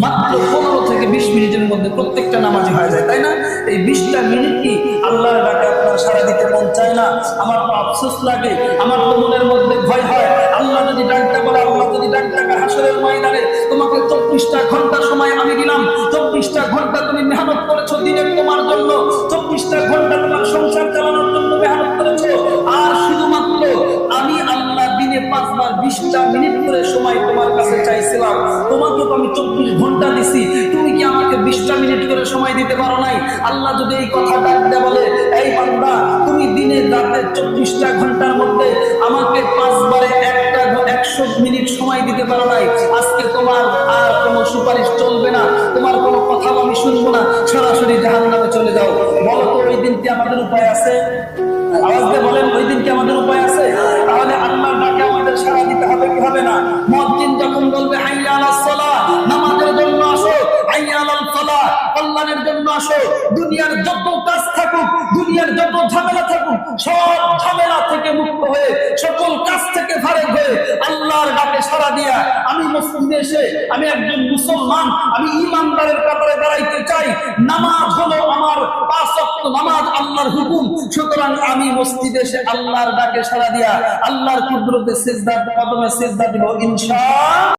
মাত্র 15 থেকে 20 মিনিটের মধ্যে প্রত্যেকটা নামাজি হয়ে যায়, তাই না? এই 20টা মিনিট কি আল্লাহর ডাকে আপনার সাড়া দিতে মন চায় না? আমার তো আফসোস লাগে, আমার তো মনের মধ্যে ভয় হয়, আল্লাহ যদি ডাকতে বলে, আল্লাহ যদি ডাকতে হাসরের ময়দানে তোমাকে 24টা ঘন্টা সময় আমি দিলাম, 24টা ঘন্টা তুমি মেহনত করেছো দিনের তোমার জন্য, 24টা ঘন্টা তোমার সংসার চালানোর জন্য মেহনত করেছো, আর শুধুমাত্র আমি আল্লাহ দিনে 5 বার 20টা মিনিট করে সময় তোমার কাছে চাইছিলাম, তোমাকে তো আমি 24 ঘন্টা দিছি, তুমি কি আমাকে 20টা মিনিট করে সময় দিতে পারো নাই? আল্লাহ যদি এই কথা ডাক দেয় বলে, এই বান্দা তুমি দিনে রাতে 24টা ঘন্টার মধ্যে আমাকে 5 বারে 100 মিনিট সময় দিতে পারো নাই, আজকে তোমার আর কোনো সুপারিশ চলবে না, তোমার কোনো কথা আমি শুনবো না, সরাসরি জাহান্নামে চলে যাও। বলো তো ওই দিন কি আমাদের উপায় আছে? আওয়াজ দিয়ে বলেন, ওই দিন কি আমাদের উপায় আছে? তাহলে আল্লাহর ডাকে আমাদের সাড়া দিতে হবে কি হবে না? মুয়াজ্জিন যখন বলবে হাইয়া আলাস সালাহ, নামাজের জন্য আসো, হাইয়া আলাল ফালাহ, কল্যাণের জন্য আসো, দুনিয়ার যত কাজ থাকুক, দুনিয়ার যত ঝামেলা থাকুক, সব ঝামেলা থেকে মুক্ত হয়ে, সকল কাজ থেকে ফারেক হয়ে আল্লাহর ডাকে সাড়া দিয়া আমি মুসলিম দেশে, আমি একজন মুসলমান, আমি ঈমানদারের কাতারে দাঁড়াইতে চাই, নামাজ হলো আমার 5 ওয়াক্ত নামাজ আল্লাহর হুকুম, সুতরাং আমি মসজিদে এসে আল্লাহর ডাকে সাড়া দিয়া আল্লাহর কুদরতে সিজদা কদমে সিজদা দিব ইনশাআল্লাহ।